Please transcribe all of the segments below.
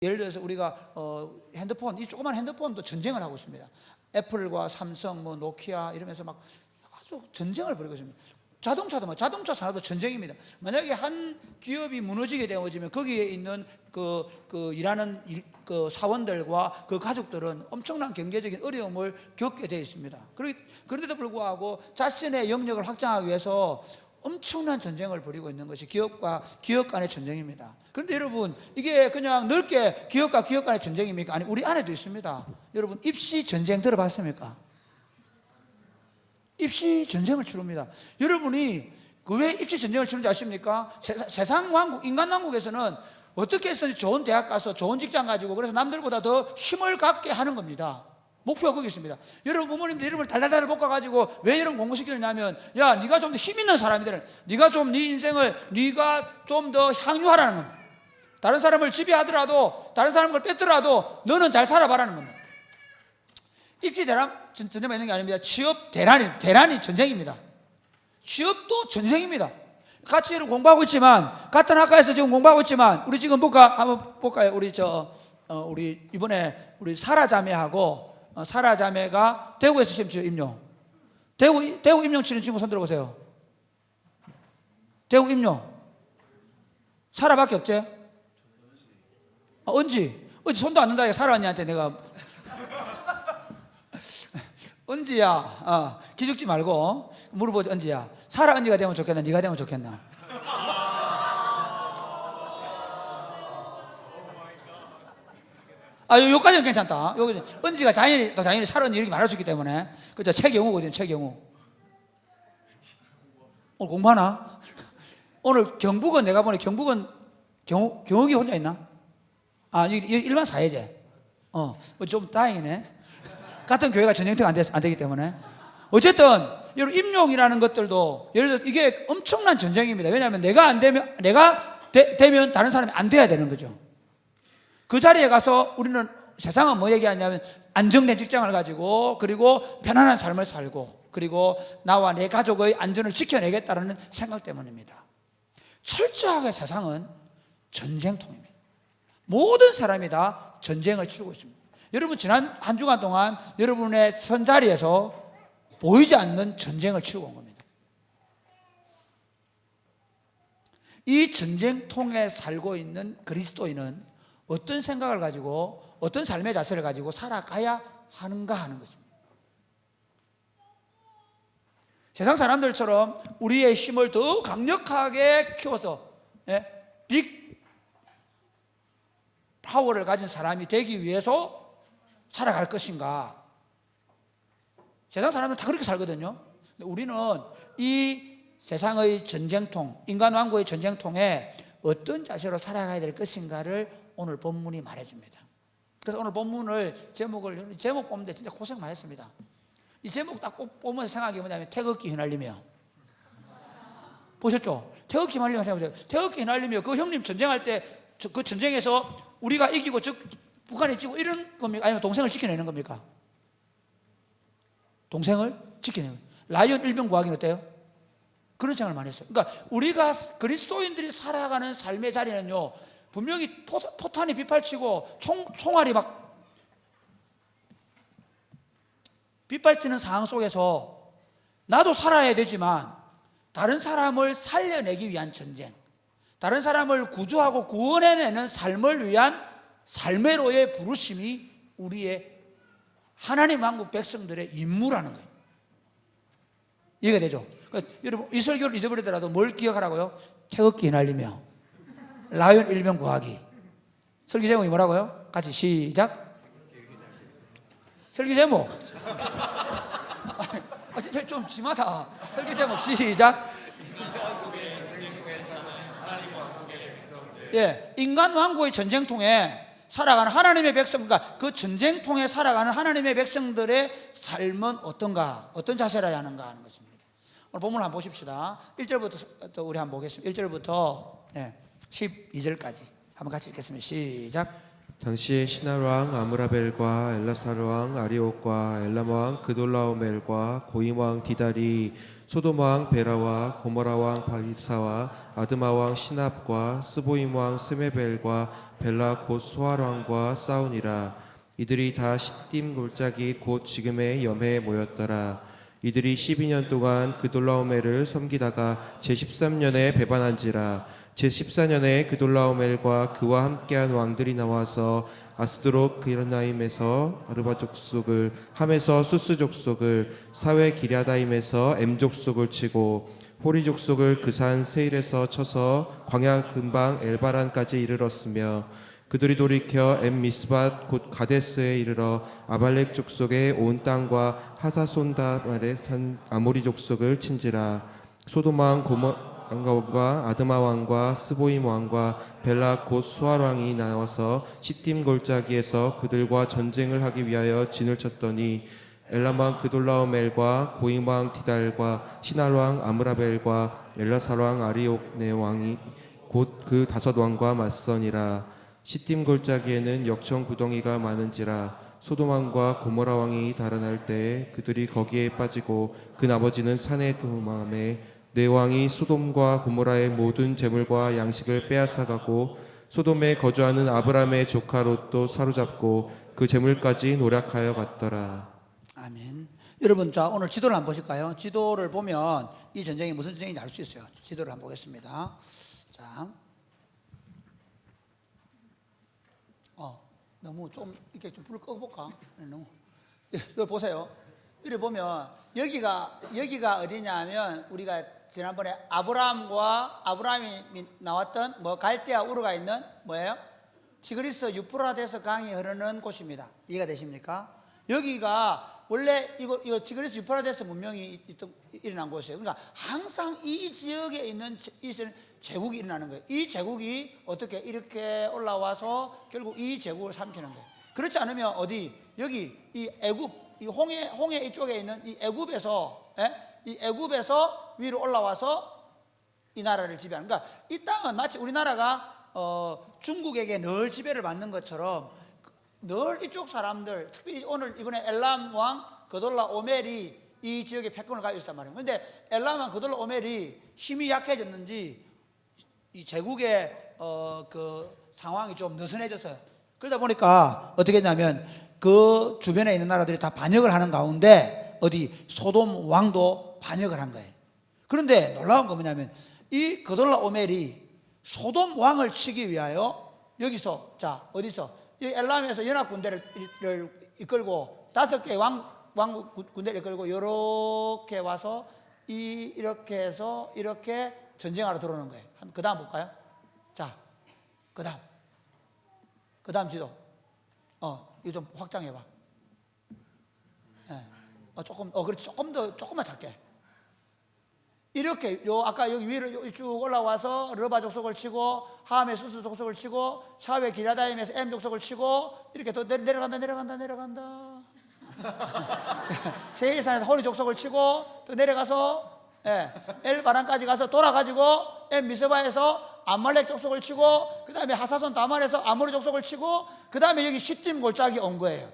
예를 들어서 우리가 핸드폰, 이 조그만 핸드폰도 전쟁을 하고 있습니다. 애플과 삼성, 뭐 노키아 이러면서 막 아주 전쟁을 벌이고 있습니다. 자동차도 자동차 산업도 전쟁입니다. 만약에 한 기업이 무너지게 되어지면 거기에 있는 일하는 그 사원들과 그 가족들은 엄청난 경제적인 어려움을 겪게 되어 있습니다. 그런데도 불구하고 자신의 영역을 확장하기 위해서 엄청난 전쟁을 벌이고 있는 것이 기업과 기업 간의 전쟁입니다. 그런데 여러분, 이게 그냥 넓게 기업과 기업 간의 전쟁입니까? 아니, 우리 안에도 있습니다. 여러분, 입시 전쟁 들어봤습니까? 입시 전쟁을 치릅니다. 여러분이 왜 입시 전쟁을 치는지 아십니까? 세상 왕국, 인간 왕국에서는 어떻게 해서든지 좋은 대학 가서 좋은 직장 가지고 그래서 남들보다 더 힘을 갖게 하는 겁니다. 목표가 거기 있습니다. 여러분 부모님들 여러분을 달달달 볶아가지고 왜 여러분 공부시키느냐면, 야, 네가 좀 더 힘 있는 사람이들, 네가 좀 네 인생을 네가 좀 더 향유하라는 겁니다. 다른 사람을 지배하더라도, 다른 사람을 뺏더라도 너는 잘 살아봐라는 겁니다. 입시 대란 전쟁만 있는 게 아닙니다. 취업 대란이 전쟁입니다. 취업도 전쟁입니다. 같이 공부하고 있지만, 같은 학과에서 지금 공부하고 있지만, 우리 지금 한번 볼까요? 우리 이번에 우리 사라 자매하고 사라 자매가 대구에서 시험 치요. 임용. 대구 임용 치는 친구 손 들어보세요. 대구 임용. 사라밖에 없지? 은지 손도 안 든다. 사라 언니한테 내가 은지야, 기죽지 말고 물어보지. 은지야, 사라 언니가 되면 좋겠나, 네가 되면 좋겠나? 여기까지는 괜찮다. 여기 은지가 당연히 사라 언니 이렇게 말할 수 있기 때문에. 그죠? 최경우거든, 최경우. 오늘 공부하나? 오늘 경북은 내가 보니 경북은 경욱이 혼자 있나? 일반 사회제. 좀 다행이네. 같은 교회가 전쟁터가 안 되기 때문에. 어쨌든 여러분, 임용이라는 것들도 예를 들어 이게 엄청난 전쟁입니다. 왜냐하면 내가 되면 다른 사람이 안 돼야 되는 거죠. 그 자리에 가서 우리는, 세상은 뭐 얘기하냐면 안정된 직장을 가지고, 그리고 편안한 삶을 살고, 그리고 나와 내 가족의 안전을 지켜내겠다는 생각 때문입니다. 철저하게 세상은 전쟁통입니다. 모든 사람이 다 전쟁을 치르고 있습니다. 여러분, 지난 한 주간 동안 여러분의 선자리에서 보이지 않는 전쟁을 치르고 온 겁니다. 이 전쟁통에 살고 있는 그리스도인은 어떤 생각을 가지고, 어떤 삶의 자세를 가지고 살아가야 하는가 하는 것입니다. 세상 사람들처럼 우리의 힘을 더 강력하게 키워서 빅 파워를 가진 사람이 되기 위해서 살아갈 것인가? 세상 사람들은 다 그렇게 살거든요. 근데 우리는 이 세상의 전쟁통, 인간 왕국의 전쟁통에 어떤 자세로 살아가야 될 것인가를 오늘 본문이 말해줍니다. 그래서 오늘 본문을 제목 보는데 진짜 고생 많이 했습니다. 이 제목 딱 보면서 생각이 뭐냐면 태극기 휘날리며. 보셨죠? 태극기 휘날리며 생각해보세요. 태극기 휘날리며, 그 형님 전쟁할 때 그 전쟁에서 우리가 이기고 북한이 지고 이런 겁니까? 아니면 동생을 지켜내는 겁니까? 동생을 지켜내는 거예요. 라이언 일병 구하기는 어때요? 그런 생각을 많이 했어요. 그러니까 우리가 그리스도인들이 살아가는 삶의 자리는요, 분명히 포탄이 빗발치고 총알이 막 빗발치는 상황 속에서 나도 살아야 되지만 다른 사람을 살려내기 위한 전쟁, 다른 사람을 구조하고 구원해내는 삶을 위한 삶의로의 부르심이 우리의 하나님 왕국 백성들의 임무라는 거예요. 이해가 되죠? 그러니까 여러분, 이 설교를 잊어버리더라도 뭘 기억하라고요? 태극기 휘날리며 라이언 일병 구하기. 설교 제목이 뭐라고요? 같이 시작. 설교 제목 좀 심하다. 설교 제목 시작. 인간 왕국의 전쟁통에 살아가는 하나님의 백성, 그러니까 그 전쟁통에 살아가는 하나님의 백성들의 삶은 어떤가, 어떤 자세라야 하는가 하는 것입니다. 오늘 본문을 한번 보십시다. 1절부터 또 우리 한번 보겠습니다. 1절부터 12절까지 한번 같이 읽겠습니다. 시작. 당시에 시날 왕 아므라벨과 엘라사르 왕 아리옥과 엘람 왕 그돌라오멜과 고임 왕 디달이 소돔 왕 베라와 고모라 왕 바리사와 아드마 왕 시납과 스보임 왕 스메벨과 벨라 곧 소알 왕과 싸우니라. 이들이 다 시딤 골짜기 곧 지금의 염해에 모였더라. 이들이 12년 동안 그돌라오멜을 섬기다가 제13년에 배반한지라. 제14년에 그돌라오멜과 그와 함께한 왕들이 나와서 아스드롯 기르나임에서 아르바 족속을, 함에서 수스 족속을, 사웨 기랴다임에서 엠 족속을 치고 호리 족속을 그 산 세일에서 쳐서 광야 근방 엘바란까지 이르렀으며, 그들이 돌이켜 엠 미스밧 곧 가데스에 이르러 아발렉 족속의 온 땅과 하사손다말의 산 아모리 족속을 친지라. 소돔 왕 고모라 아드마 왕과 스보임 왕과 벨라 곧 수알 왕이 나와서 시딤 골짜기에서 그들과 전쟁을 하기 위하여 진을 쳤더니, 엘람 왕 그돌라오멜과 고임 왕 디달과 시날 왕 아므라벨과 엘라살 왕 아리옥네 왕이 곧 그 5 왕과 맞서니라. 시딤 골짜기에는 역청 구덩이가 많은지라. 소돔 왕과 고모라 왕이 달아날 때에 그들이 거기에 빠지고 그 나머지는 산에 도망하매, 네 왕이 소돔과 고모라의 모든 재물과 양식을 빼앗아가고 소돔에 거주하는 아브람의 조카 롯도 사로잡고 그 재물까지 노략하여 갔더라. 아멘. 여러분, 자, 오늘 지도를 한번 보실까요? 지도를 보면 이 전쟁이 무슨 전쟁인지 알 수 있어요. 지도를 한번 보겠습니다. 자, 너무 좀 이렇게 좀 불을 꺼볼까? 너무. 여기 보세요. 여기 보면 여기가 어디냐면, 우리가 지난번에 아브라함이 나왔던 갈대아 우르가 있는 뭐예요? 티그리스 유프라데스 강이 흐르는 곳입니다. 이해가 되십니까? 여기가 원래 이거 티그리스 유프라데스 문명이 일어난 곳이에요. 그러니까 항상 이 지역에 있는 제국이 일어나는 거예요. 이 제국이 어떻게 이렇게 올라와서 결국 이 제국을 삼키는 거예요. 그렇지 않으면 어디 여기 이 애굽, 이 홍해 이쪽에 있는 이 애굽에서 이 애굽에서 위로 올라와서 이 나라를 지배하는. 그러니까 이 땅은 마치 우리나라가 중국에게 늘 지배를 받는 것처럼 늘 이쪽 사람들, 특히 오늘 이번에 엘람 왕 그돌라 오멜이 이 지역에 패권을 가지고 있단 말이에요. 그런데 엘람 왕 그돌라 오멜이 힘이 약해졌는지 이 제국의 그 상황이 좀 느슨해졌어요. 그러다 보니까 어떻게 했냐면 그 주변에 있는 나라들이 다 반역을 하는 가운데 어디 소돔 왕도 반역을 한 거예요. 그런데 놀라운 건 뭐냐면 이 그돌라 오멜이 소돔 왕을 치기 위하여 여기서, 자, 어디서 이 엘람에서 연합 군대를 이끌고 5개의 왕 군대를 이끌고 이렇게 와서 이렇게 해서 이렇게 전쟁하러 들어오는 거예요. 그 다음 볼까요? 자, 그 다음 지도. 이거 좀 확장해봐. 네. 그렇지. 조금만 작게. 이렇게 아까 여기 위로 쭉 올라와서 르바 족속을 치고 하암의 수스 족속을 치고 샤웨 기랴다임에서 엠 족속을 치고 이렇게 또 내려간다. 세일산에서 호리 족속을 치고 또 내려가서 엘바란까지 가서 돌아가지고 엠 미스바에서 암말렉 족속을 치고 그 다음에 하사손 다말에서 아모리 족속을 치고 그 다음에 여기 시딤 골짜기 온 거예요.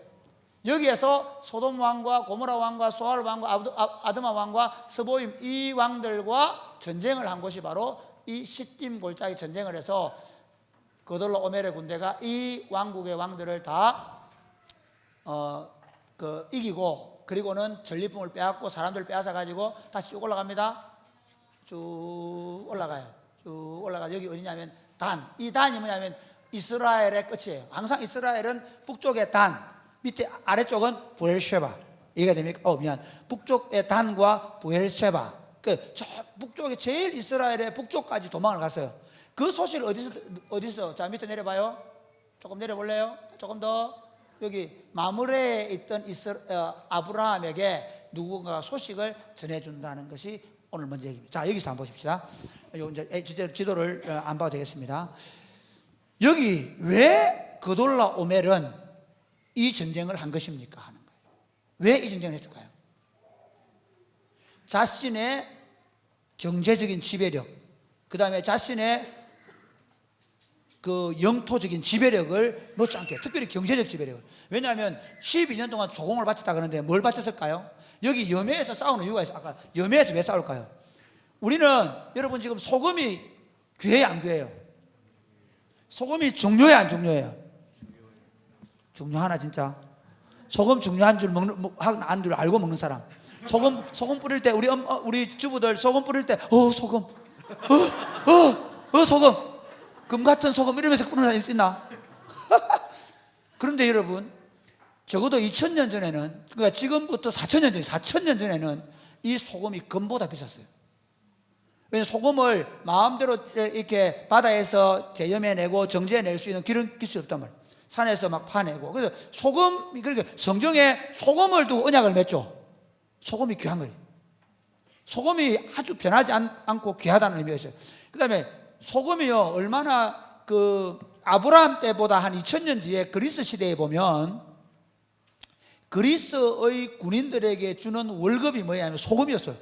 여기에서 소돔 왕과 고모라 왕과 소알 왕과 아드마 왕과 스보임 이 왕들과 전쟁을 한 곳이 바로 이 시딤 골짜기 전쟁을 해서 그돌라 오멜의 군대가 이 왕국의 왕들을 다 이기고, 그리고는 전리품을 빼앗고 사람들을 빼앗아 가지고 다시 쭉 올라갑니다. 쭉 올라가요. 쭉 올라가. 여기 어디냐면 이 단이 뭐냐면 이스라엘의 끝이에요. 항상 이스라엘은 북쪽의 단, 밑에 아래쪽은 부엘셰바. 이해가 됩니까? 북쪽의 단과 부엘셰바. 저 북쪽에 제일 이스라엘의 북쪽까지 도망을 갔어요. 그 소식을 어디서? 자, 밑에 내려봐요. 조금 내려볼래요? 조금 더. 여기 마므레에 있던 아브라함에게 누군가가 소식을 전해준다는 것이 오늘 먼저 얘기입니다. 자, 여기서 한번 보십시다. 이제 지도를 안 봐도 되겠습니다. 여기 왜 그돌라 오멜은 이 전쟁을 한 것입니까? 하는 거예요. 왜 이 전쟁을 했을까요? 자신의 경제적인 지배력, 그 다음에 자신의 그 영토적인 지배력을 놓지 않게, 특별히 경제적 지배력을. 왜냐하면 12년 동안 조공을 바쳤다 그러는데 뭘 바쳤을까요? 여기 염해에서 싸우는 이유가 있어요. 아까 염해에서 왜 싸울까요? 우리는 여러분 지금 소금이 귀해요, 안 귀해요? 소금이 중요해, 안 중요해요? 중요하나 진짜? 소금 중요한 줄 안 줄 알고 먹는 사람. 소금 뿌릴 때 우리 주부들 소금 뿌릴 때 소금, 소금, 금 같은 소금 이러면서 뿌리는 사람 있나? 그런데 여러분, 적어도 2000년 전에는, 그러니까 지금부터 4000년 전에는 이 소금이 금보다 비쌌어요. 왜냐하면 소금을 마음대로 이렇게 바다에서 제염해내고 정제해낼 수 있는 그런 기술이 없단 말이에요. 산에서 막 파내고. 그래서 소금이, 그러니까 성경에 소금을 두고 언약을 맺죠. 소금이 귀한 거예요. 소금이 아주 변하지 않고 귀하다는 의미가 있어요. 그 다음에 소금이요, 얼마나 그 아브라함 때보다 한 2000년 뒤에 그리스 시대에 보면 그리스의 군인들에게 주는 월급이 뭐냐면 소금이었어요.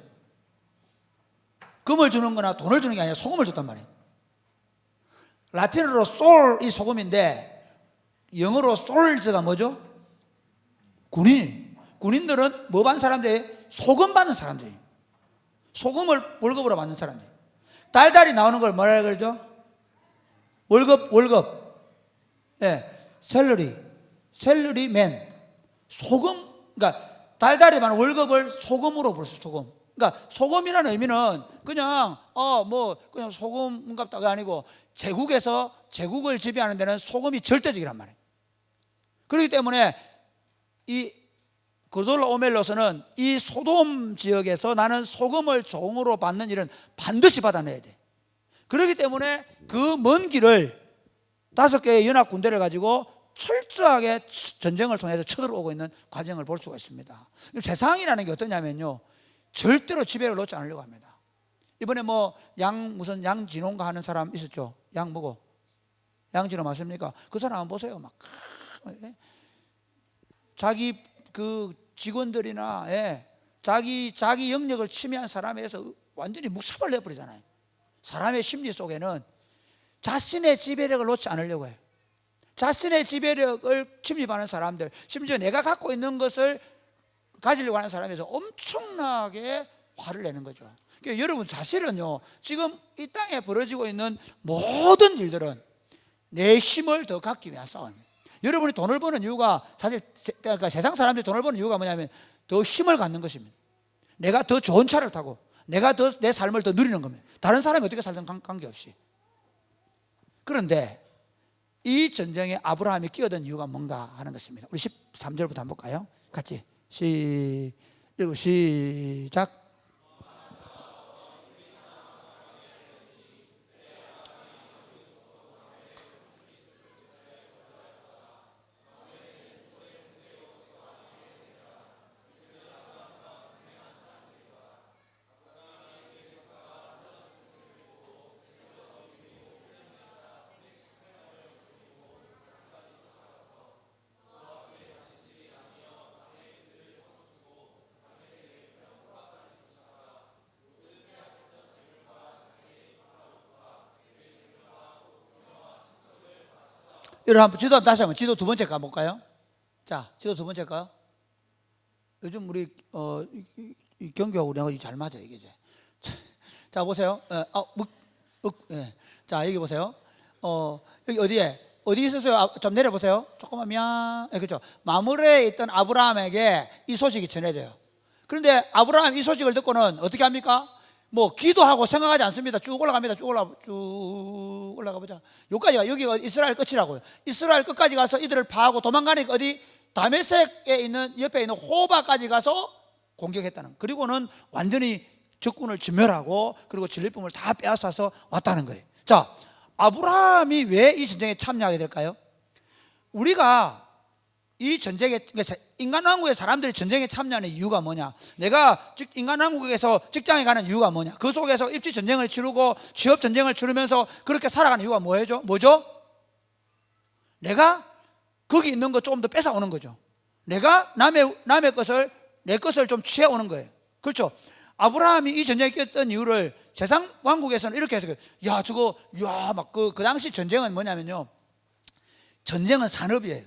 금을 주는 거나 돈을 주는 게 아니라 소금을 줬단 말이에요. 라틴어로 솔이 소금인데 영어로 솔즈가 뭐죠? 군인들은 뭐 받는 사람들이? 소금 받는 사람들이에요. 소금을 월급으로 받는 사람들. 달달이 나오는 걸 뭐라 그러죠? 월급. 예, 샐러리맨. 소금, 그러니까 달달이 받는 월급을 소금으로 불었어요. 소금. 그러니까 소금이라는 의미는 그냥 그냥 소금값다가 아니고 제국을 지배하는 데는 소금이 절대적이란 말이에요. 그렇기 때문에 이 그돌라오멜로서는 이 소돔 지역에서 나는 소금을 종으로 받는 일은 반드시 받아내야 돼. 그렇기 때문에 그 먼 길을 5개의 연합 군대를 가지고 철저하게 전쟁을 통해서 쳐들어오고 있는 과정을 볼 수가 있습니다. 세상이라는 게 어떠냐면요, 절대로 지배를 놓지 않으려고 합니다. 이번에 무슨 양진홍가 하는 사람 있었죠? 양진호 맞습니까? 그 사람 한번 보세요. 막 자기 그 직원들이나 자기 영역을 침해한 사람에서 완전히 묵사발 내버리잖아요. 사람의 심리 속에는 자신의 지배력을 놓지 않으려고 해요. 자신의 지배력을 침입하는 사람들, 심지어 내가 갖고 있는 것을 가지려고 하는 사람에서 엄청나게 화를 내는 거죠. 그러니까 여러분, 사실은요, 지금 이 땅에 벌어지고 있는 모든 일들은 내 힘을 더 갖기 위한 싸움입니다. 여러분이 돈을 버는 이유가 사실, 그러니까 세상 사람들이 돈을 버는 이유가 뭐냐면 더 힘을 갖는 것입니다. 내가 더 좋은 차를 타고 내가 더 내 삶을 더 누리는 겁니다. 다른 사람이 어떻게 살든 관계없이. 그런데 이 전쟁에 아브라함이 끼어든 이유가 뭔가 하는 것입니다. 우리 13절부터 한번 볼까요? 같이 시작. 여러분 한번 지도 다시 한번 지도 두 번째 가볼까요? 자, 지도 두 번째 가요. 요즘 우리 이 경기하고 우리하고 잘 맞아 이게 이제. 자 보세요. 자 여기 보세요. 여기 어디 있었어요? 좀 내려보세요. 조금만 미안. 그렇죠. 마므레에 있던 아브라함에게 이 소식이 전해져요. 그런데 아브라함 이 소식을 듣고는 어떻게 합니까? 기도하고 생각하지 않습니다. 쭉 올라갑니다. 쭉 올라가 보자. 여기가 이스라엘 끝이라고요. 이스라엘 끝까지 가서 이들을 파하고 도망가니까 어디 다메섹에 있는 옆에 있는 호바까지 가서 공격했다는. 그리고는 완전히 적군을 진멸하고 그리고 진리품을 다 빼앗아서 왔다는 거예요. 자, 아브라함이 왜 이 전쟁에 참여하게 될까요? 우리가 이 전쟁에, 인간왕국의 사람들이 전쟁에 참여하는 이유가 뭐냐? 내가 인간왕국에서 직장에 가는 이유가 뭐냐? 그 속에서 입시 전쟁을 치르고 취업 전쟁을 치르면서 그렇게 살아가는 이유가 뭐죠? 내가 거기 있는 거 조금 더 뺏어오는 거죠. 내가 남의 것을 내 것을 좀 취해오는 거예요. 그렇죠? 아브라함이 이 전쟁에 꼈던 이유를 세상 왕국에서는 이렇게 해석해요. 야, 저거, 야, 막 그 당시 전쟁은 뭐냐면요. 전쟁은 산업이에요.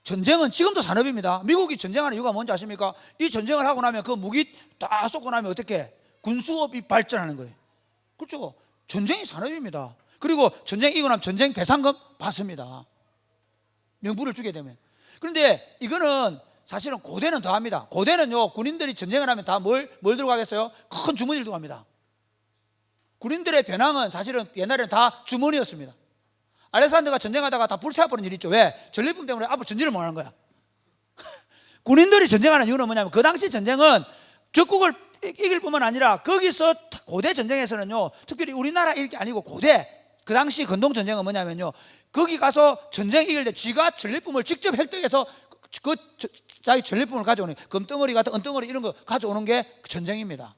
전쟁은 지금도 산업입니다. 미국이 전쟁하는 이유가 뭔지 아십니까? 이 전쟁을 하고 나면 그 무기 다 쏟고 나면 어떻게? 군수업이 발전하는 거예요. 그렇죠? 전쟁이 산업입니다. 그리고 전쟁 이기고 나면 전쟁 배상금 받습니다. 명부를 주게 되면. 그런데 이거는 사실은 고대는 더 합니다. 고대는요, 군인들이 전쟁을 하면 다 뭘 들고 가겠어요? 큰 주머니를 들고 갑니다. 군인들의 배낭은 사실은 옛날에는 다 주머니였습니다. 알렉산더가 전쟁하다가 다 불태워버린 일이 있죠. 왜? 전리품 때문에 앞으로 전진을 못 하는 거야. 군인들이 전쟁하는 이유는 뭐냐면 그 당시 전쟁은 적국을 이길 뿐만 아니라 거기서 고대 전쟁에서는요, 특별히 우리나라 이길 게 아니고 고대 그 당시 근동 전쟁은 뭐냐면요, 거기 가서 전쟁 이길 때 지가 전리품을 직접 획득해서 자기 전리품을 가져오는, 금덩어리 같은 은덩어리 이런 거 가져오는 게 전쟁입니다.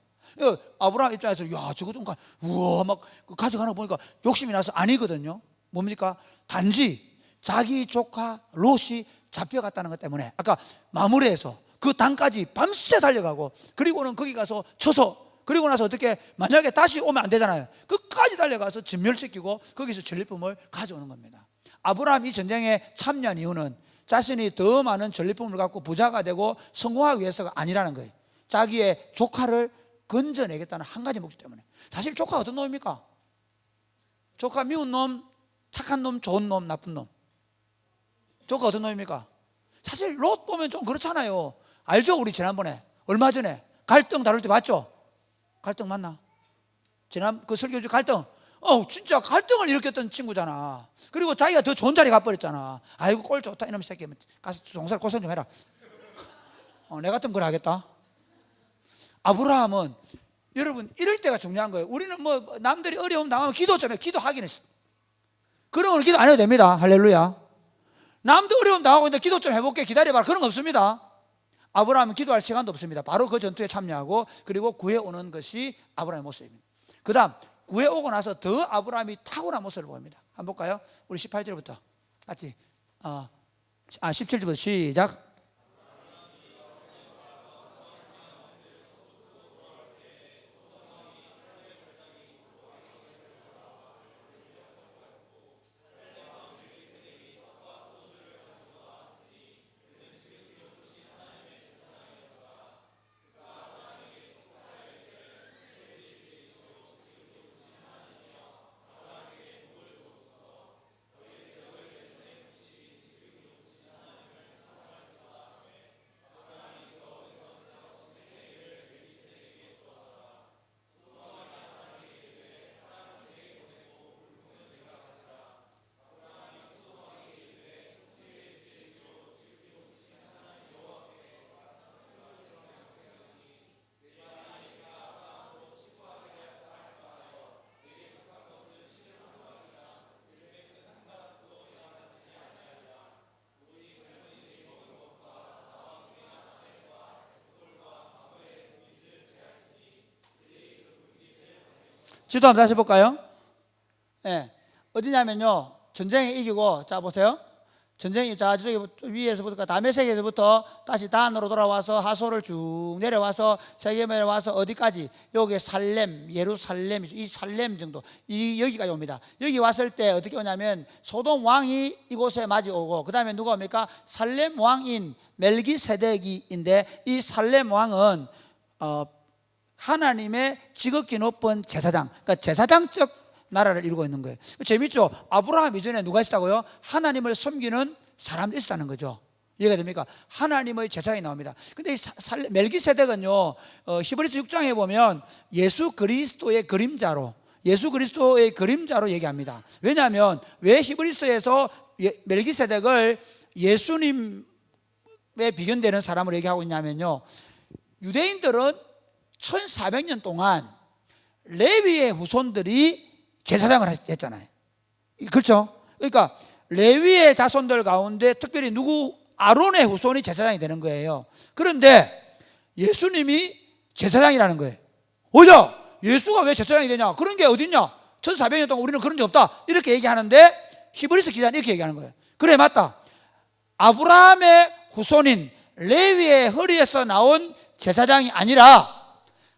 아브라함 입장에서 야, 저거 좀 우와 막 가져가는 거 보니까 욕심이 나서 아니거든요. 뭡니까? 단지 자기 조카 롯이 잡혀갔다는 것 때문에 아까 마무리해서 그 당까지 밤새 달려가고, 그리고는 거기 가서 쳐서, 그리고 나서 어떻게 만약에 다시 오면 안 되잖아요. 끝까지 달려가서 진멸시키고 거기서 전리품을 가져오는 겁니다. 아브라함 이 전쟁에 참여한 이유는 자신이 더 많은 전리품을 갖고 부자가 되고 성공하기 위해서가 아니라는 거예요. 자기의 조카를 건져내겠다는 한 가지 목적 때문에. 사실 조카가 어떤 놈입니까? 조카 미운 놈, 착한 놈, 좋은 놈, 나쁜 놈. 조카 어떤 놈입니까? 사실 롯 보면 좀 그렇잖아요. 알죠? 우리 지난번에 얼마 전에 갈등 다룰 때 봤죠? 갈등 맞나? 지난 그 설교주 갈등. 진짜 갈등을 일으켰던 친구잖아. 그리고 자기가 더 좋은 자리 가버렸잖아. 아이고 꼴 좋다 이놈 새끼, 가서 종살 고생 좀 해라. 내 같으면 그걸 하겠다. 아브라함은 여러분 이럴 때가 중요한 거예요. 우리는 뭐 남들이 어려움 당하면 기도 좀 해. 기도하기는 그러면 기도 안 해도 됩니다. 할렐루야. 남도 어려움 당하고 있는데 기도 좀 해볼게 기다려봐, 그런 거 없습니다. 아브라함은 기도할 시간도 없습니다. 바로 그 전투에 참여하고 그리고 구해오는 것이 아브라함의 모습입니다. 그 다음 구해오고 나서 더 아브라함이 탁월한 모습을 보입니다. 한번 볼까요? 우리 18절부터 같이 17절부터 시작. 지도 한번 다시 볼까요? 네. 어디냐면요, 전쟁에 이기고, 자 보세요. 전쟁이 자 저기 위에서부터 다메섹에서부터 다시 단으로 돌아와서 하소를 쭉 내려와서 세겜에 와서 어디까지? 여기 살렘, 예루살렘, 이 살렘 정도, 이 여기까지 옵니다. 여기 왔을 때 어떻게 오냐면 소돔 왕이 이곳에 맞이 오고, 그 다음에 누가 옵니까? 살렘 왕인 멜기세덱이인데, 이 살렘 왕은 하나님의 지극히 높은 제사장, 그러니까 제사장적 나라를 이루고 있는 거예요. 재밌죠? 아브라함 이전에 누가 있었다고요? 하나님을 섬기는 사람이 있었다는 거죠. 이해가 됩니까? 하나님의 제사장이 나옵니다. 근데 이 멜기세덱은요, 히브리서 6장에 보면 예수 그리스도의 그림자로 얘기합니다. 왜냐하면 왜 히브리서에서 멜기세덱을 예수님에 비견되는 사람으로 얘기하고 있냐면요, 유대인들은 1400년 동안 레위의 후손들이 제사장을 했잖아요. 그렇죠? 그러니까 레위의 자손들 가운데 특별히 아론의 후손이 제사장이 되는 거예요. 그런데 예수님이 제사장이라는 거예요. 오히려 예수가 왜 제사장이 되냐? 그런 게 어딨냐? 1400년 동안 우리는 그런 게 없다, 이렇게 얘기하는데 히브리서 기자는 이렇게 얘기하는 거예요. 그래, 맞다. 아브라함의 후손인 레위의 허리에서 나온 제사장이 아니라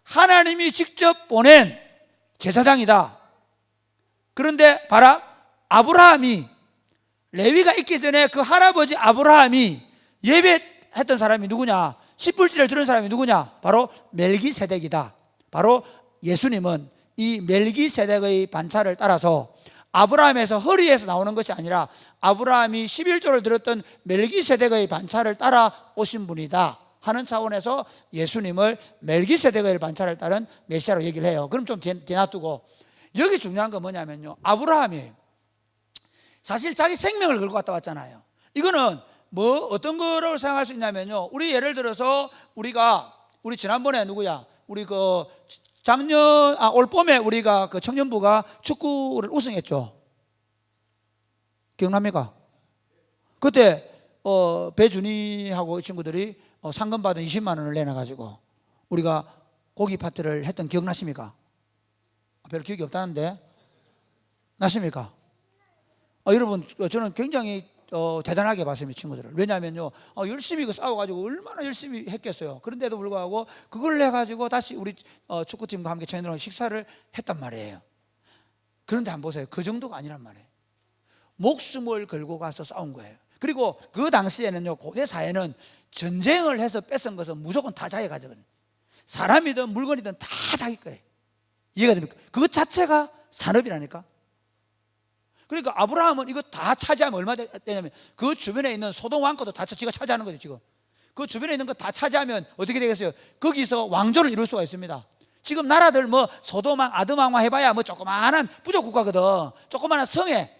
하나님이 직접 보낸 제사장이다. 그런데 봐라, 아브라함이, 레위가 있기 전에 그 할아버지 아브라함이 예배했던 사람이 누구냐? 십불지를 들은 사람이 누구냐? 바로 멜기세덱이다. 바로 예수님은 이 멜기세덱의 반차를 따라서 아브라함에서 허리에서 나오는 것이 아니라 아브라함이 11조를 들었던 멜기세덱의 반차를 따라 오신 분이다 하는 차원에서 예수님을 멜기세덱의 반차를 따른 메시아로 얘기를 해요. 그럼 좀 뒤놔두고, 여기 중요한 건 뭐냐면요, 아브라함이 사실 자기 생명을 걸고 갔다 왔잖아요. 이거는 뭐 어떤 거라고 생각할 수 있냐면요, 우리 예를 들어서 우리 지난번에 누구야, 우리 그 올 봄에 우리가 그 청년부가 축구를 우승했죠. 기억납니까? 그때 배준희하고 이 친구들이 상금 받은 20만 원을 내놔가지고 우리가 고기 파티를 했던 기억나십니까? 별로 기억이 없다는데 나십니까? 여러분, 저는 굉장히 대단하게 봤습니다, 친구들을. 왜냐하면요, 열심히 싸워가지고 얼마나 열심히 했겠어요. 그런데도 불구하고 그걸 해가지고 다시 우리 축구팀과 함께 청년들하고 식사를 했단 말이에요. 그런데 한번 보세요, 그 정도가 아니란 말이에요. 목숨을 걸고 가서 싸운 거예요. 그리고 그 당시에는요, 고대 사회는 전쟁을 해서 뺏은 것은 무조건 다 자기 가져가는, 사람이든 물건이든 다 자기 거예요. 이해가 됩니까? 그것 자체가 산업이라니까. 그러니까 아브라함은 이거 다 차지하면 얼마 되냐면, 그 주변에 있는 소돔 왕국도 다 지가 차지하는 거죠. 지금 그 주변에 있는 거 다 차지하면 어떻게 되겠어요? 거기서 왕조를 이룰 수가 있습니다. 지금 나라들 뭐 소돔왕, 아드왕 해봐야 뭐 조그마한 부족 국가거든. 조그마한 성에,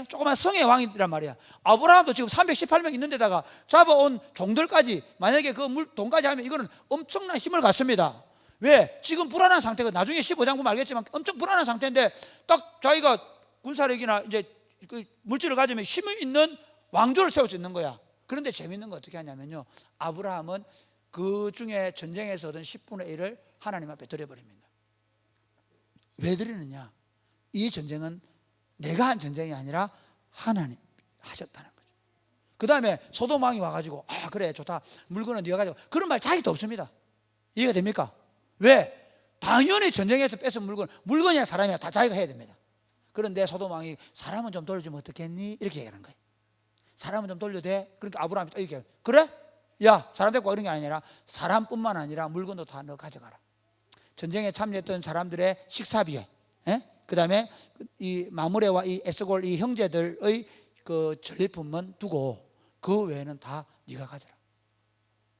조그마한 성의 왕이란 말이야. 아브라함도 지금 318명 있는 데다가 잡아온 종들까지, 만약에 그 돈까지 하면 이거는 엄청난 힘을 갖습니다. 왜? 지금 불안한 상태가, 나중에 15장 보면 알겠지만 엄청 불안한 상태인데, 딱 자기가 군사력이나 이제 그 물질을 가지면 힘이 있는 왕조를 세울 수 있는 거야. 그런데 재밌는 거 어떻게 하냐면요, 아브라함은 그 중에 전쟁에서 얻은 10분의 1을 하나님 앞에 드려버립니다. 왜 드리느냐? 이 전쟁은 내가 한 전쟁이 아니라 하나님 하셨다는 거죠. 그 다음에 소돔 왕이 와가지고 그래 좋다, 물건은 네가 가지고, 그런 말 자기도 없습니다. 이해가 됩니까? 왜? 당연히 전쟁에서 뺏은 물건이나 사람이나 다 자기가 해야 됩니다. 그런데 소돔 왕이 사람은 좀 돌려주면 어떻겠니? 이렇게 얘기하는 거예요. 사람은 좀 돌려도 돼? 그러니까 아브라함이 이렇게, 그래? 야, 사람 데리고 와, 이런 게 아니라 사람뿐만 아니라 물건도 다 너 가져가라. 전쟁에 참여했던 사람들의 식사비에, 그 다음에 이 마므레와 이 에스골 이 형제들의 그 전리품은 두고 그 외에는 다 네가 가져라.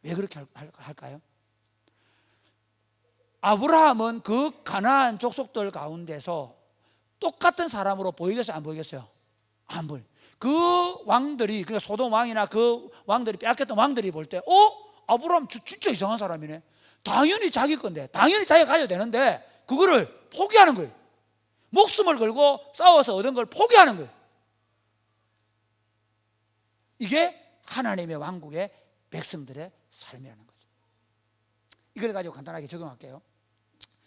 왜 그렇게 할까요? 아브라함은 그 가나안 족속들 가운데서 똑같은 사람으로 보이겠어요? 안 보이겠어요? 안 보여요. 그 왕들이, 그러니까 소돔 왕이나 그 왕들이, 빼앗겼던 왕들이 볼 때 아브라함 진짜 이상한 사람이네. 당연히 자기 건데, 당연히 자기가 가져야 되는데 그거를 포기하는 거예요. 목숨을 걸고 싸워서 얻은 걸 포기하는 거예요. 이게 하나님의 왕국의 백성들의 삶이라는 거죠. 이걸 가지고 간단하게 적용할게요.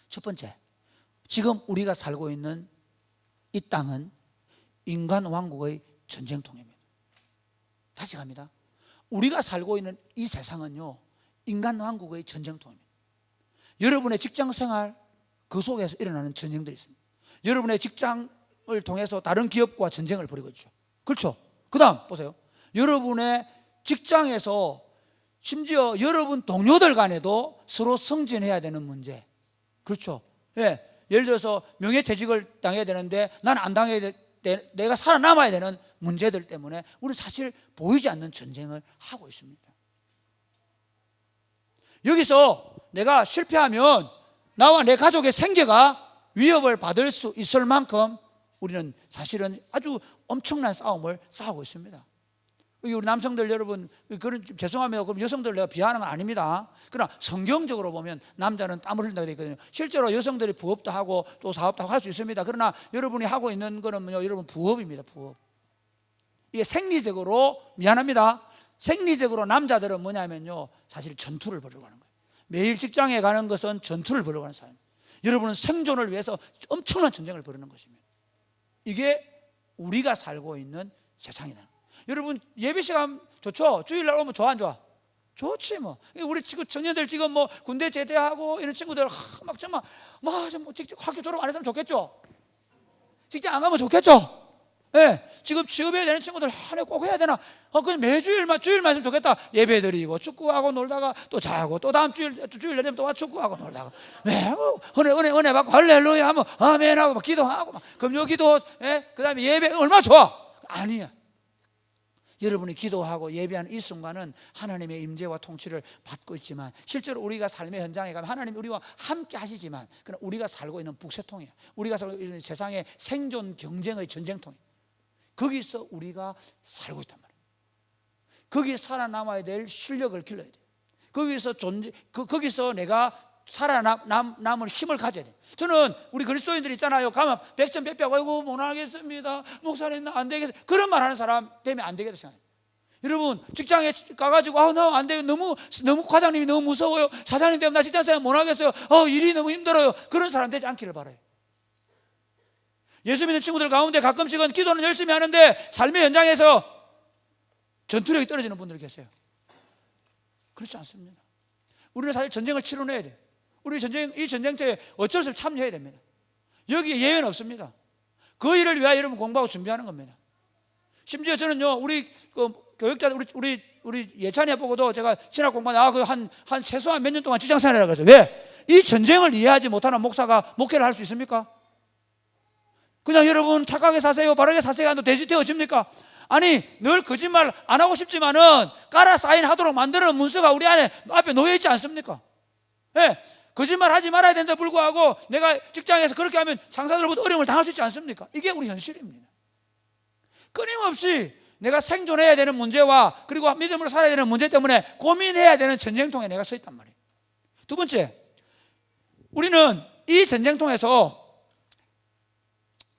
첫 번째, 지금 우리가 살고 있는 이 땅은 인간 왕국의 전쟁통입니다. 다시 갑니다. 우리가 살고 있는 이 세상은요, 인간 왕국의 전쟁통입니다. 여러분의 직장 생활, 그 속에서 일어나는 전쟁들이 있습니다. 여러분의 직장을 통해서 다른 기업과 전쟁을 벌이고 있죠. 그렇죠? 그 다음 보세요. 여러분의 직장에서 심지어 여러분 동료들 간에도 서로 승진해야 되는 문제. 그렇죠? 예. 예를 들어서 명예퇴직을 당해야 되는데 나는 안 당해야 돼, 내가 살아남아야 되는 문제들 때문에 우리는 사실 보이지 않는 전쟁을 하고 있습니다. 여기서 내가 실패하면 나와 내 가족의 생계가 위협을 받을 수 있을 만큼 우리는 사실은 아주 엄청난 싸움을 싸우고 있습니다. 우리 남성들 여러분, 그런 죄송합니다. 그럼 여성들 내가 비하하는 건 아닙니다. 그러나 성경적으로 보면 남자는 땀을 흘린다고 되어 있거든요. 실제로 여성들이 부업도 하고 또 사업도 할 수 있습니다. 그러나 여러분이 하고 있는 거는 여러분 부업입니다. 부업. 이게 생리적으로, 미안합니다, 생리적으로 남자들은 뭐냐면요, 사실 전투를 벌이려고 하는 거예요. 매일 직장에 가는 것은 전투를 벌이려고 하는 사람입니다. 여러분은 생존을 위해서 엄청난 전쟁을 벌이는 것입니다. 이게 우리가 살고 있는 세상이다. 여러분 예배 시간 좋죠? 주일날 오면 좋아 안 좋아? 좋지 뭐. 우리 지금 청년들 지금 뭐 군대 제대하고 이런 친구들 막 정말 뭐 직접 학교 졸업 안 했으면 좋겠죠. 직장 안 가면 좋겠죠. 예, 지금 취업해야 되는 친구들 하나 꼭 해야 되나? 그냥 매주일만 주일만 있으면 좋겠다. 예배드리고 축구하고 놀다가 또 자고 또 다음 주일 되면 또 축구하고 놀다가 은혜 받고 할렐루야 하면 아멘하고 막 기도하고 막 금요기도 그다음에 예배 얼마나 좋아. 아니야. 여러분이 기도하고 예배하는 이 순간은 하나님의 임재와 통치를 받고 있지만 실제로 우리가 삶의 현장에 가면 하나님이 우리와 함께 하시지만 그러나 우리가 살고 있는 북새통이야. 우리가 살고 있는 세상의 생존 경쟁의 전쟁통이야. 거기서 우리가 살고 있단 말이에요. 거기에 살아남아야 될 실력을 길러야 돼. 거기서 내가 살아남을 힘을 가져야 돼. 저는 우리 그리스도인들 있잖아요. 가면 백전백백 아이고 못하겠습니다. 목사님 나 안 되겠어요. 그런 말 하는 사람 되면 안 되겠다 생각해요. 여러분 직장에 가가지고 나 안 돼요. 너무 과장님이 너무 무서워요. 사장님 때문에 나 직장생활 못하겠어요. 일이 너무 힘들어요. 그런 사람 되지 않기를 바라요. 예수 믿는 친구들 가운데 가끔씩은 기도는 열심히 하는데 삶의 현장에서 전투력이 떨어지는 분들이 계세요. 그렇지 않습니다. 우리는 사실 전쟁을 치러내야 돼요. 우리 이 전쟁터에 어쩔 수 없이 참여해야 됩니다. 여기에 예외는 없습니다. 그 일을 위하여 여러분 공부하고 준비하는 겁니다. 심지어 저는요, 우리 교육자들, 우리 예찬이 보고도 제가 신학 공부하는데 한 최소한 몇 년 동안 직장생활을 하겠어요. 왜? 이 전쟁을 이해하지 못하는 목사가 목회를 할 수 있습니까? 그냥 여러분 착하게 사세요, 바르게 사세요 하는 되어집니까? 아니 늘 거짓말 안 하고 싶지만은 깔아 사인하도록 만드는 문서가 우리 앞에 놓여 있지 않습니까? 예, 거짓말 하지 말아야 되는데 불구하고 내가 직장에서 그렇게 하면 상사들보다 어려움을 당할 수 있지 않습니까? 이게 우리 현실입니다. 끊임없이 내가 생존해야 되는 문제와 그리고 믿음으로 살아야 되는 문제 때문에 고민해야 되는 전쟁통에 내가 서 있단 말이에요. 두 번째, 우리는 이 전쟁통에서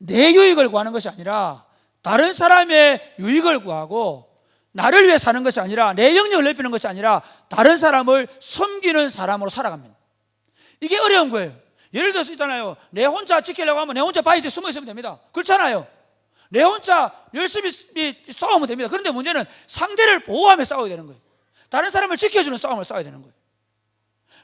내 유익을 구하는 것이 아니라 다른 사람의 유익을 구하고 나를 위해 사는 것이 아니라 내 영역을 넓히는 것이 아니라 다른 사람을 섬기는 사람으로 살아갑니다. 이게 어려운 거예요. 예를 들어서 있잖아요. 내 혼자 지키려고 하면 내 혼자 바위 뒤에 숨어 있으면 됩니다. 그렇잖아요. 내 혼자 열심히 싸우면 됩니다. 그런데 문제는 상대를 보호하며 싸워야 되는 거예요. 다른 사람을 지켜주는 싸움을 싸워야 되는 거예요.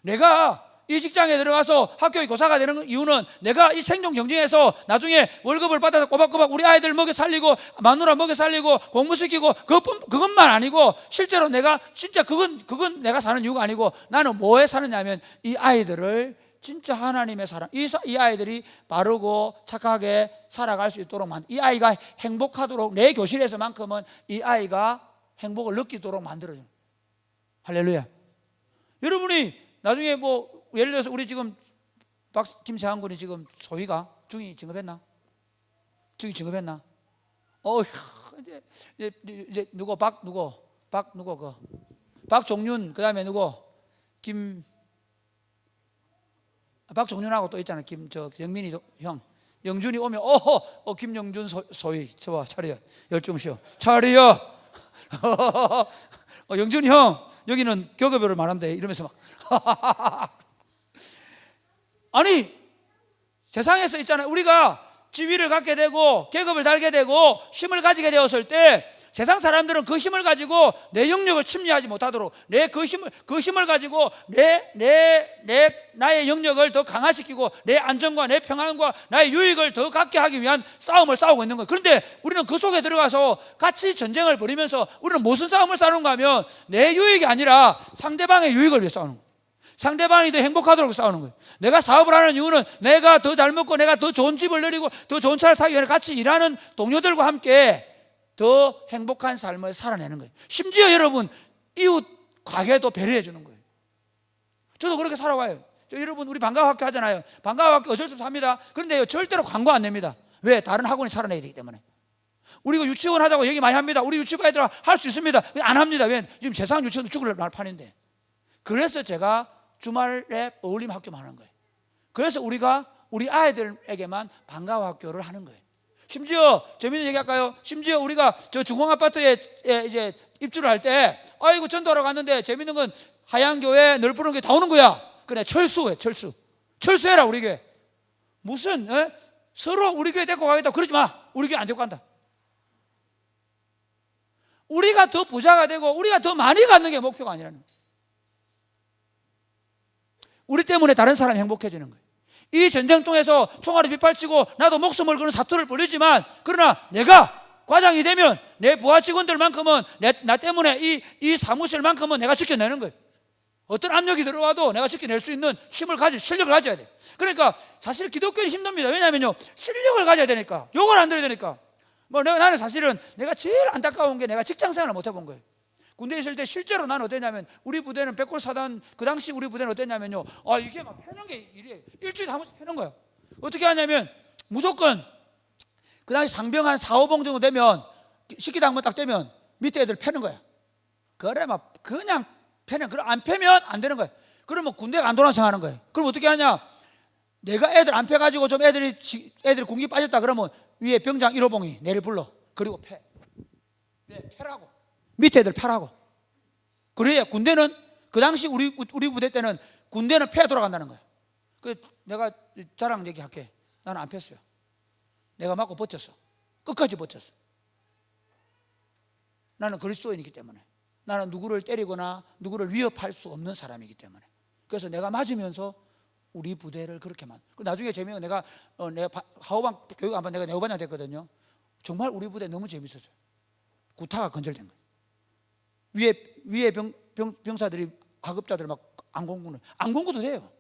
내가 이 직장에 들어가서 학교의 교사가 되는 이유는 내가 이 생존 경쟁에서 나중에 월급을 받아서 꼬박꼬박 우리 아이들 먹여 살리고 마누라 먹여 살리고 공부시키고 그것만 아니고 실제로 내가 진짜 그건 내가 사는 이유가 아니고 나는 뭐에 사느냐면 이 아이들을 진짜 하나님의 사랑, 이 아이들이 바르고 착하게 살아갈 수 있도록 이 아이가 행복하도록 내 교실에서만큼은 이 아이가 행복을 느끼도록 만들어줘요. 할렐루야. 여러분이 나중에 예를 들어서 우리 지금 김세한 군이 지금 소위가 중위 진급했나? 이제 누구 박종윤 그다음에 누구 박종윤하고 또 있잖아. 영민이 형 영준이 오면 김영준 소위 저와 차려 열중시오 차려 영준이 형 여기는 교급여를 말한대 이러면서 막 아니 세상에서 있잖아요. 우리가 지위를 갖게 되고 계급을 달게 되고 힘을 가지게 되었을 때 세상 사람들은 그 힘을 가지고 내 영역을 침해하지 못하도록 그 힘을 가지고 나의 영역을 더 강화시키고 내 안정과 내 평안과 나의 유익을 더 갖게 하기 위한 싸움을 싸우고 있는 거예요. 그런데 우리는 그 속에 들어가서 같이 전쟁을 벌이면서 우리는 무슨 싸움을 싸우는가 하면 내 유익이 아니라 상대방의 유익을 위해 싸우는 거예요. 상대방이 더 행복하도록 싸우는 거예요. 내가 사업을 하는 이유는 내가 더 잘 먹고 내가 더 좋은 집을 누리고 더 좋은 차를 사기 위해 같이 일하는 동료들과 함께 더 행복한 삶을 살아내는 거예요. 심지어 여러분 이웃 가게도 배려해 주는 거예요. 저도 그렇게 살아와요. 여러분 우리 방과학교 하잖아요. 방과학교 어쩔 수 없이 합니다. 그런데 절대로 광고 안 냅니다. 왜? 다른 학원이 살아내야 되기 때문에. 우리가 유치원 하자고 얘기 많이 합니다. 우리 유치원 애들 할 수 있습니다. 안 합니다. 왜? 지금 세상 유치원도 죽을 날판인데. 그래서 제가 주말에 어울림 학교만 하는 거예요. 그래서 우리가 우리 아이들에게만 방과학교를 하는 거예요. 심지어 재밌는 얘기 할까요? 심지어 우리가 저 중앙 아파트에 이제 입주를 할 때 아이고 전도하러 갔는데 재밌는 건 하양교회 널푸른 교회 다 오는 거야. 그래 철수해라 우리 교회. 무슨 서로 우리 교회 데리고 가겠다 그러지 마. 우리 교회 안 데리고 간다. 우리가 더 부자가 되고 우리가 더 많이 갖는 게 목표가 아니라는 거예요. 우리 때문에 다른 사람이 행복해지는 거예요. 이 전쟁통에서 총알이 빗발치고 나도 목숨을 거는 사투를 벌이지만, 그러나 내가 과장이 되면 내 부하 직원들만큼은 나 때문에 이 사무실만큼은 내가 지켜내는 거예요. 어떤 압력이 들어와도 내가 지켜낼 수 있는 힘을 가질, 실력을 가져야 돼. 그러니까 사실 기독교는 힘듭니다. 왜냐하면요, 실력을 가져야 되니까, 욕을 안 들어야 되니까. 나는 사실은 내가 제일 안타까운 게 내가 직장 생활을 못 해본 거예요. 군대에 있을 때 실제로 나는 어땠냐면, 우리 부대는 백골사단, 그 당시 우리 부대는 어땠냐면요, 이게 막 패는 게 일이에요. 일주일에 한 번씩 패는 거예요. 어떻게 하냐면 무조건 그 당시 상병 한 4, 5봉 정도 되면, 식기당번 딱 되면 밑에 애들 패는 거야. 그래 막 그냥 패는, 그럼 안 패면 안 되는 거야. 그러면 군대가 안 돌아서 생각하는 거예요. 그럼 어떻게 하냐, 내가 애들 안 패가지고 좀 애들이 공기 빠졌다 그러면 위에 병장 1호봉이 내를 불러. 그리고 패. 네, 패라고. 밑에 애들 패라고. 그래야 군대는, 그 당시 우리 부대 때는 군대는 패 돌아간다는 거예요. 내가 자랑 얘기할게. 나는 안 팼어요. 내가 맞고 버텼어. 끝까지 버텼어. 나는 그리스도인이기 때문에. 나는 누구를 때리거나 누구를 위협할 수 없는 사람이기 때문에. 그래서 내가 맞으면서 우리 부대를 그렇게만. 나중에 재미는 내가 하우방 교육 안 받, 내가 내후반장 됐거든요. 정말 우리 부대 너무 재밌었어요. 구타가 건절된 거예요. 위에 병사들이, 하급자들 막 안공구도 돼요.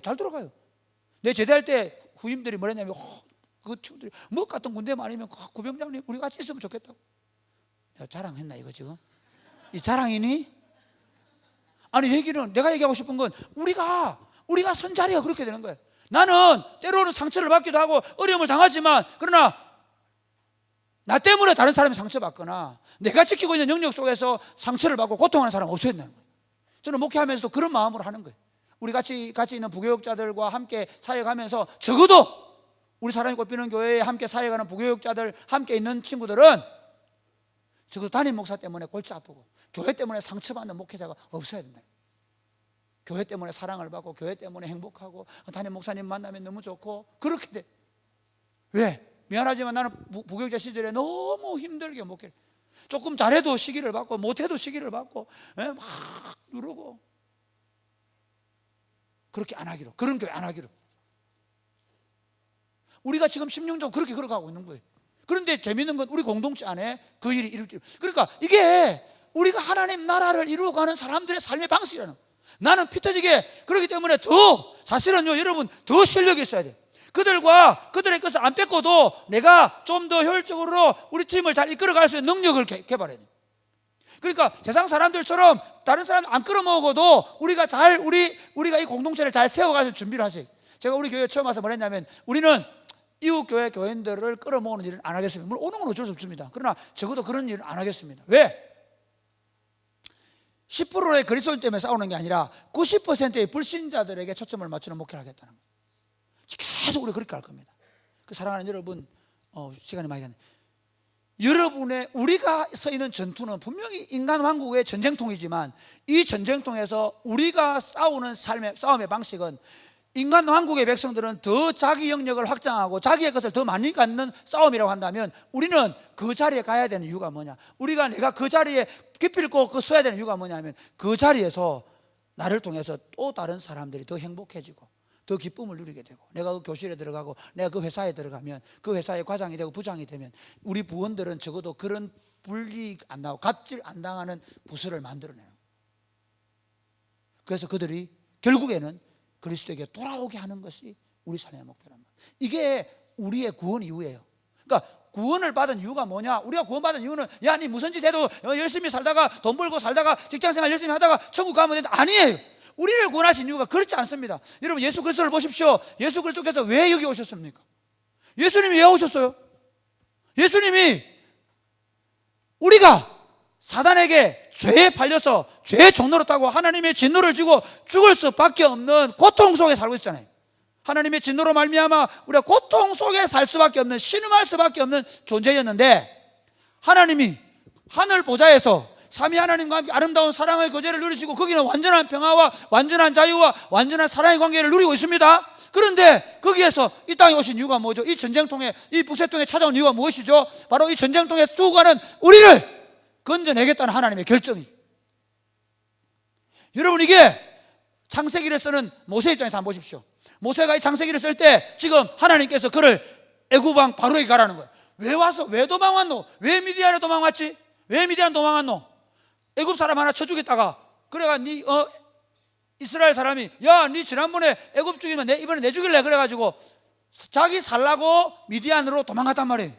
잘 돌아가요. 내 제대할 때 후임들이 뭐랬냐면, 그 친구들이 뭐 같은 군대만 아니면 구병장님 우리 같이 있으면 좋겠다고. 내가 자랑했나 이거 지금? 이 자랑이니? 아니, 얘기는 내가 얘기하고 싶은 건 우리가 선 자리가 그렇게 되는 거예요. 나는 때로는 상처를 받기도 하고 어려움을 당하지만, 그러나 나 때문에 다른 사람이 상처받거나 내가 지키고 있는 영역 속에서 상처를 받고 고통하는 사람 없어야 된다는 거예요. 저는 목회하면서도 그런 마음으로 하는 거예요. 우리 같이 있는 부교육자들과 함께 사역하면서, 적어도 우리 사랑이 꽃피는 교회에 함께 사역하는 부교육자들 함께 있는 친구들은 적어도 담임 목사 때문에 골치 아프고 교회 때문에 상처받는 목회자가 없어야 된다. 교회 때문에 사랑을 받고 교회 때문에 행복하고 담임 목사님 만나면 너무 좋고 그렇게 돼. 왜? 미안하지만 나는 부교육자 시절에 너무 힘들게 목회를, 조금 잘해도 시기를 받고 못해도 시기를 받고 막 누르고, 그렇게 안 하기로, 그런 교회 안 하기로. 우리가 지금 16년 그렇게 걸어가고 있는 거예요. 그런데 재밌는 건 우리 공동체 안에 그 일이 이룰 줄. 그러니까 이게 우리가 하나님 나라를 이루어가는 사람들의 삶의 방식이라는 거예요. 나는 피터지게 그렇기 때문에 더, 사실은요 여러분, 더 실력이 있어야 돼요. 그들의 것을 안 뺏고도 내가 좀 더 효율적으로 우리 팀을 잘 이끌어갈 수 있는 능력을 개발해야 돼요. 그러니까 세상 사람들처럼 다른 사람 안 끌어모으고도 우리가 이 공동체를 잘 세워가서 준비를 하세요. 제가 우리 교회 처음 와서 뭐랬냐면, 우리는 이웃교회 교인들을 끌어모으는 일은 안 하겠습니다. 물론 오는 건 어쩔 수 없습니다. 그러나 적어도 그런 일은 안 하겠습니다. 왜? 10%의 그리스도인 때문에 싸우는 게 아니라 90%의 불신자들에게 초점을 맞추는 목회를 하겠다는 거예요. 계속 우리 그렇게 할 겁니다. 사랑하는 여러분, 시간이 많이 갔네. 우리가 서 있는 전투는 분명히 인간 왕국의 전쟁통이지만, 이 전쟁통에서 우리가 싸우는 싸움의 방식은, 인간 왕국의 백성들은 더 자기 영역을 확장하고 자기의 것을 더 많이 갖는 싸움이라고 한다면, 우리는 그 자리에 가야 되는 이유가 뭐냐, 내가 그 자리에 기필코 서야 되는 이유가 뭐냐면, 그 자리에서 나를 통해서 또 다른 사람들이 더 행복해지고 더 기쁨을 누리게 되고, 내가 그 교실에 들어가고 내가 그 회사에 들어가면, 그 회사의 과장이 되고 부장이 되면 우리 부원들은 적어도 그런 불이익 안 나고 갑질 안 당하는 부서를 만들어내는 거예요. 그래서 그들이 결국에는 그리스도에게 돌아오게 하는 것이 우리 삶의 목표란 말이에요. 이게 우리의 구원 이유예요. 그러니까 구원을 받은 이유가 뭐냐? 우리가 구원받은 이유는, 야, 니 무슨 짓 해도 열심히 살다가 돈 벌고 살다가 직장생활 열심히 하다가 천국 가면 된다, 아니에요. 우리를 구원하신 이유가 그렇지 않습니다. 여러분, 예수 그리스도를 보십시오. 예수 그리스도께서 왜 여기 오셨습니까? 예수님이 왜 오셨어요? 예수님이 우리가 사단에게 죄에 팔려서 죄의 종로로 타고 하나님의 진노를 지고 죽을 수밖에 없는 고통 속에 살고 있잖아요. 하나님의 진노로 말미암아 우리가 고통 속에 살 수밖에 없는, 신음할 수밖에 없는 존재였는데, 하나님이 하늘 보좌에서 삼위 하나님과 함께 아름다운 사랑의 교제를 누리시고 거기는 완전한 평화와 완전한 자유와 완전한 사랑의 관계를 누리고 있습니다. 그런데 거기에서 이 땅에 오신 이유가 뭐죠? 이 전쟁통에, 이 부세통에 찾아온 이유가 무엇이죠? 바로 이 전쟁통에 죽어가는 우리를 건져내겠다는 하나님의 결정이죠. 여러분, 이게 창세기를 쓰는 모세 입장에서 한번 보십시오. 모세가 이 창세기를 쓸 때 지금 하나님께서 그를 애굽 왕 바로에게 가라는 거예요. 왜 왔어? 왜 도망왔노? 왜 미디안에 도망왔지? 왜 미디안 도망왔노? 애굽 사람 하나 쳐주겠다가 그래가 이스라엘 사람이 야, 네 지난번에 애굽 죽이면 이번에 내 죽일래? 그래가지고 자기 살라고 미디안으로 도망갔단 말이에요.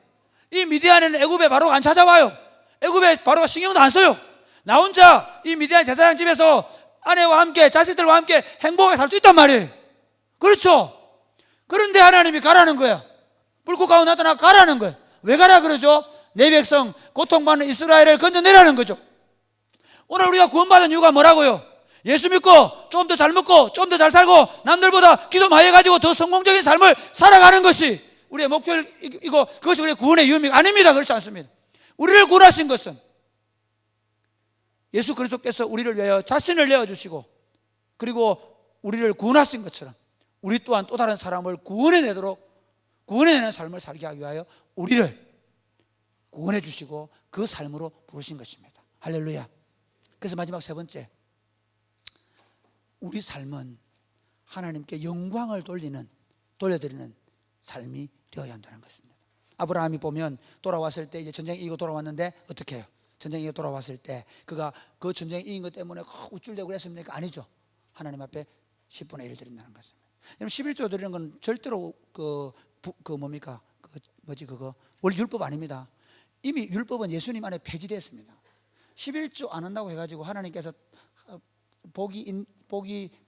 이 미디안에는 애굽에 바로가 안 찾아와요. 애굽에 바로가 신경도 안 써요. 나 혼자 이 미디안 제사장 집에서 아내와 함께 자식들과 함께 행복하게 살 수 있단 말이에요. 그렇죠? 그런데 하나님이 가라는 거야. 불꽃 가운데 나타나 가라는 거야. 왜 가라 그러죠? 내 백성 고통받는 이스라엘을 건져내라는 거죠. 오늘 우리가 구원받은 이유가 뭐라고요? 예수 믿고 좀 더 잘 먹고 좀 더 잘 살고 남들보다 기도 많이 해가지고 더 성공적인 삶을 살아가는 것이 우리의 목표이고 그것이 우리의 구원의 이유입니까? 아닙니다. 그렇지 않습니다. 우리를 구원하신 것은 예수 그리스도께서 우리를 위하여 자신을 내어주시고 그리고 우리를 구원하신 것처럼 우리 또한 또 다른 사람을 구원해내는 삶을 살게 하기 위하여 우리를 구원해 주시고 그 삶으로 부르신 것입니다. 할렐루야. 그래서 마지막 세 번째, 우리 삶은 하나님께 영광을 돌려드리는 삶이 되어야 한다는 것입니다. 아브라함이 보면 돌아왔을 때 이제 전쟁 이기고 돌아왔는데 어떻게 해요? 전쟁 이기고 돌아왔을 때 그가 그 전쟁 이긴 것 때문에 우쭐대고 그랬습니까? 아니죠. 하나님 앞에 10분의 1 드린다는 것입니다. 여러분 11조 드리는 건 절대로 원래 율법 아닙니다. 이미 율법은 예수님 안에 폐지되었습니다. 11조 안 한다고 해가지고 하나님께서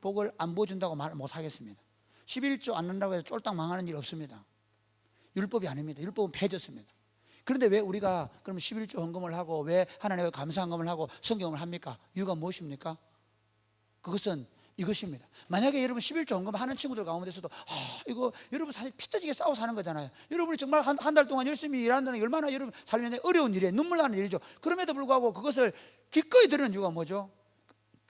복을 안 보여준다고 말 못하겠습니다. 11조 안 한다고 해서 쫄딱 망하는 일 없습니다. 율법이 아닙니다. 율법은 폐졌습니다. 그런데 왜 우리가 그러면 11조 헌금을 하고 왜 하나님께 감사헌금을 하고 성경을 합니까? 이유가 무엇입니까? 그것은 이것입니다. 만약에 여러분 11조 헌금 하는 친구들 가운데서도 이거 여러분 사실 피 터지게 싸워 사는 거잖아요. 여러분이 정말 한 달 동안 열심히 일한다는 게 얼마나 여러분 살면서 어려운 일이에요. 눈물 나는 일이죠. 그럼에도 불구하고 그것을 기꺼이 드리는 이유가 뭐죠?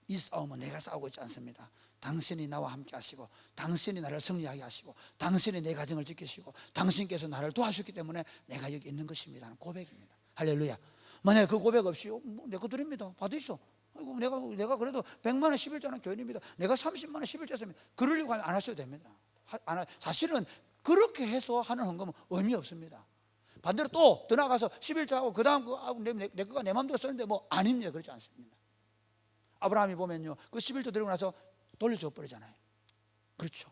이 싸움은 내가 싸우고 있지 않습니다. 당신이 나와 함께 하시고 당신이 나를 승리하게 하시고 당신이 내 가정을 지키시고 당신께서 나를 도와주셨기 때문에 내가 여기 있는 것입니다 하는 고백입니다. 할렐루야. 만약에 그 고백 없이 내 거 드립니다. 받으시오. 내가 그래도 100만 원 11조는 교인입니다. 내가 30만 원 11조 했으면 그러려고 하면 안 하셔도 됩니다. 사실은 그렇게 해서 하는 헌금은 의미 없습니다. 반대로 또 더 나가서 11조하고 그 다음 내 거가 내 마음대로 썼는데 뭐 아닙니다. 그렇지 않습니다. 아브라함이 보면요, 그 11조 드리고 나서 돌려줘 버리잖아요. 그렇죠.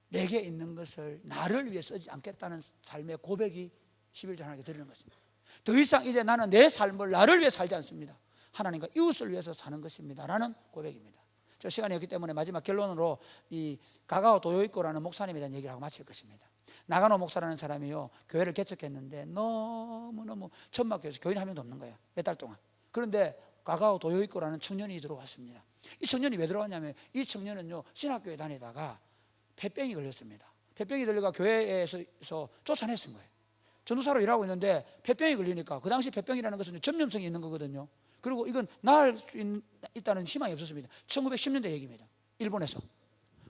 내게 있는 것을 나를 위해 쓰지 않겠다는 삶의 고백이 11조 하나님께 드리는 것입니다. 더 이상 이제 나는 내 삶을 나를 위해 살지 않습니다. 하나님과 이웃을 위해서 사는 것입니다 라는 고백입니다. 저 시간이 없기 때문에 마지막 결론으로 이 가가오 도요이코라는 목사님에 대한 얘기를 하고 마칠 것입니다. 나가노 목사라는 사람이요, 교회를 개척했는데 너무너무 천막교회에서 교인 한 명도 없는 거예요. 몇 달 동안. 그런데 가가오 도요이코라는 청년이 들어왔습니다. 이 청년이 왜 들어왔냐면 이 청년은요, 신학교에 다니다가 폐병이 걸렸습니다. 폐병이 걸려가 교회에서 쫓아냈은 거예요. 전도사로 일하고 있는데 폐병이 걸리니까, 그 당시 폐병이라는 것은 전염성이 있는 거거든요. 그리고 이건 나을 수 있다는 희망이 없었습니다. 1910년대 얘기입니다. 일본에서.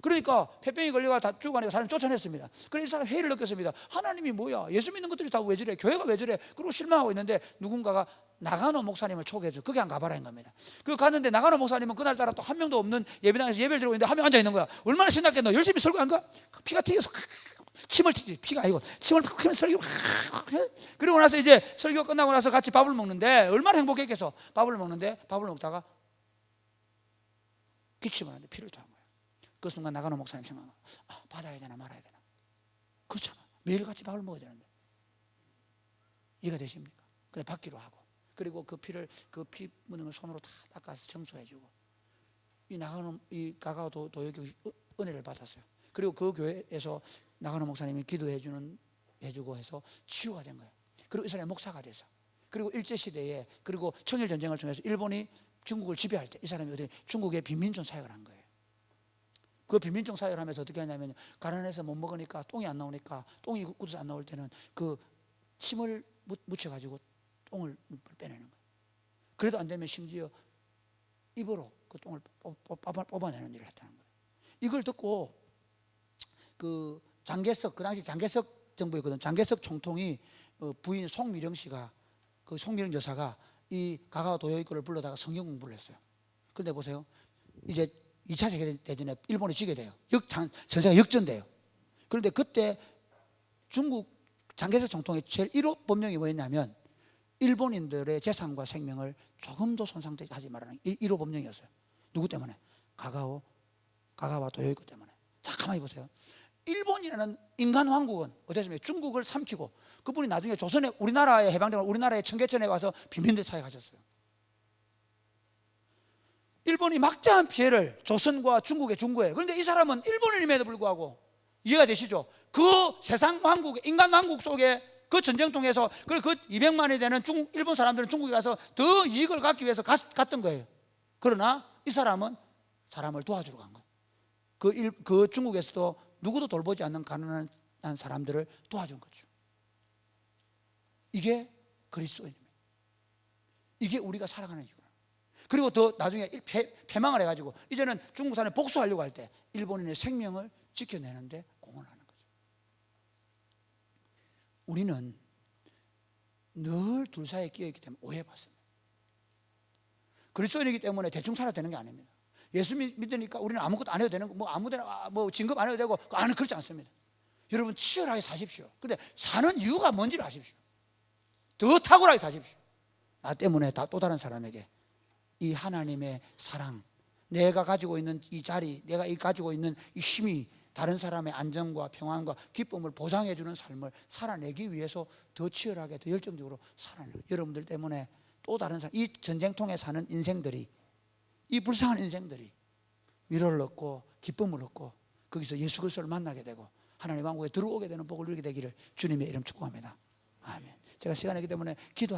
그러니까 폐병이 걸려가 다 죽어가니까 사람을 쫓아냈습니다. 그래서 이 사람 회의를 느꼈습니다. 하나님이 뭐야? 예수 믿는 것들이 다 왜 저래? 교회가 왜 저래? 그리고 실망하고 있는데 누군가가 나가노 목사님을 초대해줘. 거기 안 가봐라 한 겁니다. 그 갔는데 나가노 목사님은 그날따라 또 한 명도 없는 예배당에서 예배를 드리고 있는데 한 명 앉아 있는 거야. 얼마나 신났겠노? 열심히 설교한 거? 피가 튀겨서 침을 튀지. 피가 아니고 침을 팍 튀면 설교. 그리고 나서 이제 설교 끝나고 나서 같이 밥을 먹는데 얼마나 행복했겠어. 밥을 먹다가 기침을 하는데 피를 토한 거야. 그 순간 나가노 목사님 생각나. 받아야 되나 말아야 되나? 그렇잖아. 매일 같이 밥을 먹어야 되는데. 이해가 되십니까? 그래 받기로 하고, 그리고 그 피 묻는 걸 손으로 다 닦아서 청소해주고, 이 가가오 도요교회 은혜를 받았어요. 그리고 그 교회에서 나가노 목사님이 기도해주고 해서 치유가 된 거예요. 그리고 이 사람이 목사가 돼서, 그리고 일제시대에, 그리고 청일전쟁을 통해서 일본이 중국을 지배할 때 이 사람이 중국의 빈민촌 사역을 한 거예요. 그 빈민촌 사역을 하면서 어떻게 하냐면, 가난해서 못 먹으니까 똥이 안 나오니까, 똥이 굳어서 안 나올 때는 그 침을 묻혀가지고 똥을 빼내는 거예요. 그래도 안 되면 심지어 입으로 그 똥을 뽑아내는 일을 했다는 거예요. 이걸 듣고 그 장개석, 그 당시 장개석 정부였거든. 장개석 총통이 부인 송미령 씨가, 그 송미령 여사가 이 가가오 도요이코를 불러다가 성경 공부를 했어요. 그런데 보세요, 이제 2차 세계대전에 일본이 지게 돼요. 전세가 역전돼요. 그런데 그때 중국 장개석 총통의 제일 1호 법령이 뭐였냐면 일본인들의 재산과 생명을 조금도 손상되게 하지 말라는 1호 법령이었어요. 누구 때문에? 가가와 도요이코 때문에. 자, 가만히 보세요. 일본이라는 인간 왕국은 어땠습니까? 중국을 삼키고 그분이 나중에 조선에 우리나라에 해방되고 우리나라의 청계천에 와서 빈민들 사역하셨어요. 일본이 막대한 피해를 조선과 중국에 준 거예요. 그런데 이 사람은 일본인임에도 불구하고 이해가 되시죠? 그 세상 왕국, 인간 왕국 속에 그 전쟁 통해서 그 200만이 되는 일본 사람들은 중국에 가서 더 이익을 갖기 위해서 갔던 거예요. 그러나 이 사람은 사람을 도와주러 간 거예요. 그 중국에서도 누구도 돌보지 않는 가난한 사람들을 도와준 거죠. 이게 그리스도인입니다. 이게 우리가 살아가는 이유예요. 그리고 더 나중에 패망을 해가지고 이제는 중국 사람이 복수하려고 할 때 일본인의 생명을 지켜내는데 공헌하는 거죠. 우리는 늘 둘 사이에 끼어있기 때문에 오해받습니다. 그리스도인이기 때문에 대충 살아도 되는 게 아닙니다. 예수 믿으니까 우리는 아무것도 안 해도 되는 거, 뭐 아무데나 뭐 진급 안 해도 되고, 그렇지 않습니다. 여러분 치열하게 사십시오. 근데 사는 이유가 뭔지를 아십시오. 더 탁월하게 사십시오. 나 때문에 또 다른 사람에게 이 하나님의 사랑, 내가 가지고 있는 이 자리, 내가 가지고 있는 이 힘이 다른 사람의 안정과 평안과 기쁨을 보장해 주는 삶을 살아내기 위해서 더 치열하게, 더 열정적으로 살아내요. 여러분들 때문에 또 다른 사람, 이 전쟁통에 사는 인생들이, 이 불쌍한 인생들이 위로를 얻고 기쁨을 얻고 거기서 예수 그리스도를 만나게 되고 하나님의 왕국에 들어오게 되는 복을 누리게 되기를 주님의 이름 축복합니다. 아멘. 제가 시간이 있기 때문에 기도하고